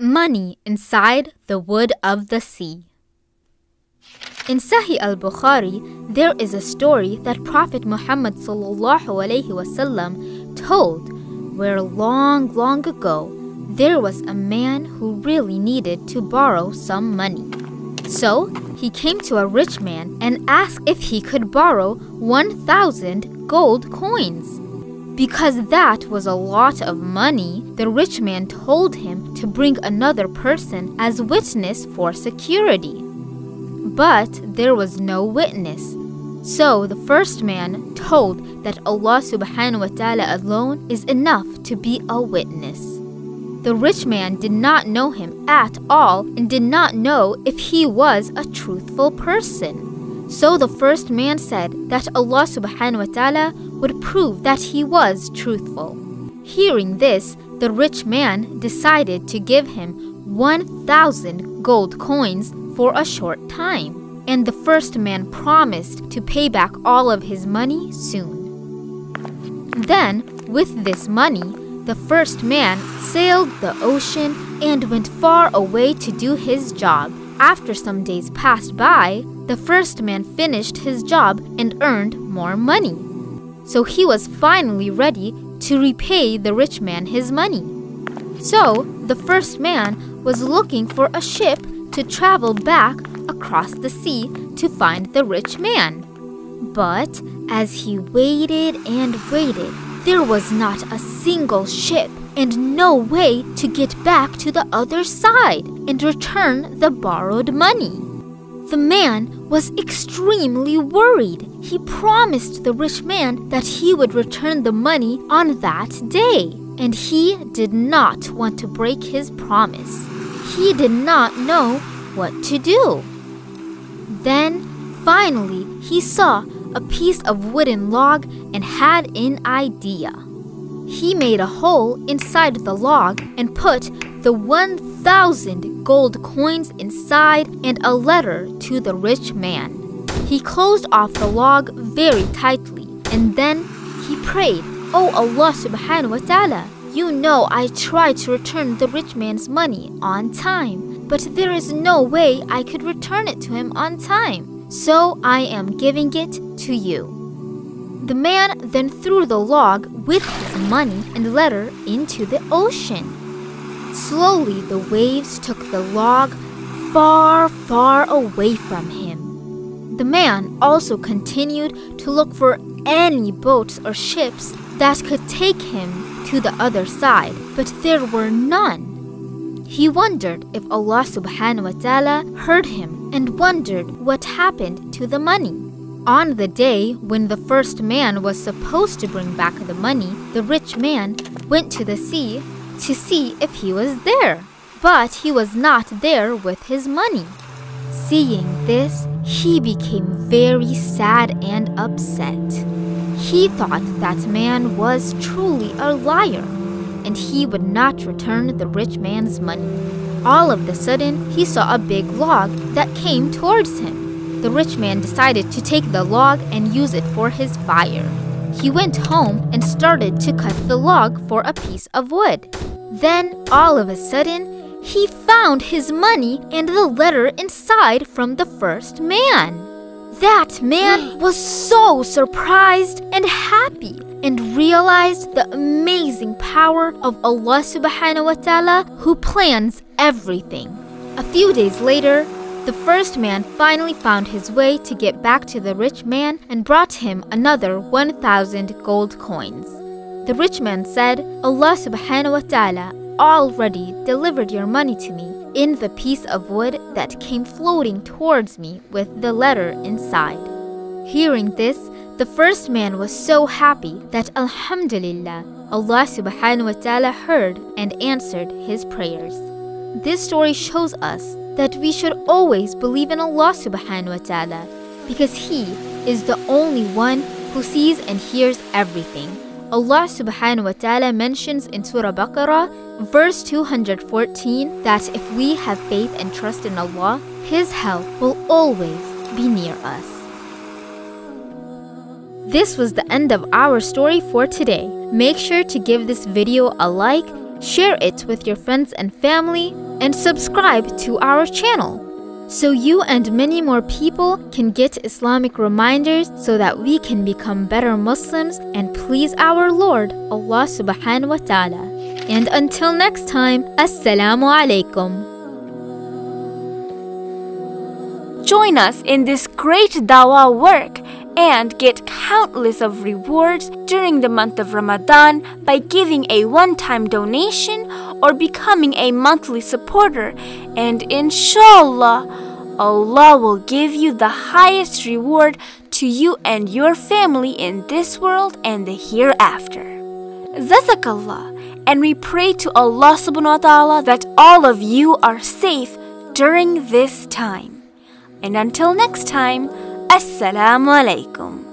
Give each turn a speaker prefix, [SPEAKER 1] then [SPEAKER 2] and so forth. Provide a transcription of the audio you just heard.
[SPEAKER 1] Money inside the wood of the sea. In Sahih al-Bukhari, there is a story that Prophet Muhammad ﷺ told, where long ago, there was a man who really needed to borrow some money. So, he came to a rich man and asked if he could borrow 1,000 gold coins. Because that was a lot of money, the rich man told him to bring another person as witness for security. But there was no witness. So the first man told that Allah subhanahu wa ta'ala alone is enough to be a witness. The rich man did not know him at all and did not know if he was a truthful person. So the first man said that Allah subhanahu wa ta'ala would prove that he was truthful. Hearing this, the rich man decided to give him 1,000 gold coins for a short time. And the first man promised to pay back all of his money soon. Then, with this money, the first man sailed the ocean and went far away to do his job. After some days passed by, the first man finished his job and earned more money. So he was finally ready to repay the rich man his money. So the first man was looking for a ship to travel back across the sea to find the rich man. But as he waited and waited, there was not a single ship and no way to get back to the other side and return the borrowed money. The man was extremely worried. He promised the rich man that he would return the money on that day, and he did not want to break his promise. He did not know what to do. Then, finally, he saw a piece of wooden log and had an idea. He made a hole inside the log and put the 1,000 gold coins inside and a letter to the rich man. He closed off the log very tightly and then he prayed, "Oh Allah subhanahu wa ta'ala, you know I tried to return the rich man's money on time, but there is no way I could return it to him on time. So I am giving it to you." The man then threw the log with his money and letter into the ocean. Slowly the waves took the log far away from him. The man also continued to look for any boats or ships that could take him to the other side, but there were none. He wondered if Allah subhanahu wa ta'ala heard him and wondered what happened to the money. On the day when the first man was supposed to bring back the money, the rich man went to the sea to see if he was there. But he was not there with his money. Seeing this, he became very sad and upset. He thought that man was truly a liar, and he would not return the rich man's money. All of a sudden, he saw a big log that came towards him. The rich man decided to take the log and use it for his fire. He went home and started to cut the log for a piece of wood. Then, all of a sudden, he found his money and the letter inside from the first man. That man was so surprised and happy and realized the amazing power of Allah subhanahu wa ta'ala who plans everything. A few days later, the first man finally found his way to get back to the rich man and brought him another 1,000 gold coins. The rich man said, "Allah subhanahu wa ta'ala already delivered your money to me in the piece of wood that came floating towards me with the letter inside." Hearing this, the first man was so happy that Alhamdulillah, Allah subhanahu wa ta'ala heard and answered his prayers. This story shows us that we should always believe in Allah subhanahu wa ta'ala because He is the only one who sees and hears everything. Allah subhanahu wa ta'ala mentions in Surah Baqarah, verse 214, that if we have faith and trust in Allah, His help will always be near us. This was the end of our story for today. Make sure to give this video a like share it with your friends and family, and subscribe to our channel, so you and many more people can get Islamic reminders so that we can become better Muslims and please our Lord, Allah subhanahu wa ta'ala. And until next time, Assalamu alaikum.
[SPEAKER 2] Join us in this great dawah work and get countless of rewards during the month of Ramadan by giving a one-time donation or becoming a monthly supporter, and inshallah, Allah will give you the highest reward to you and your family in this world and the hereafter. Jazakallah, and we pray to Allah subhanahu wa ta'ala that all of you are safe during this time. And until next time, Assalamu alaikum.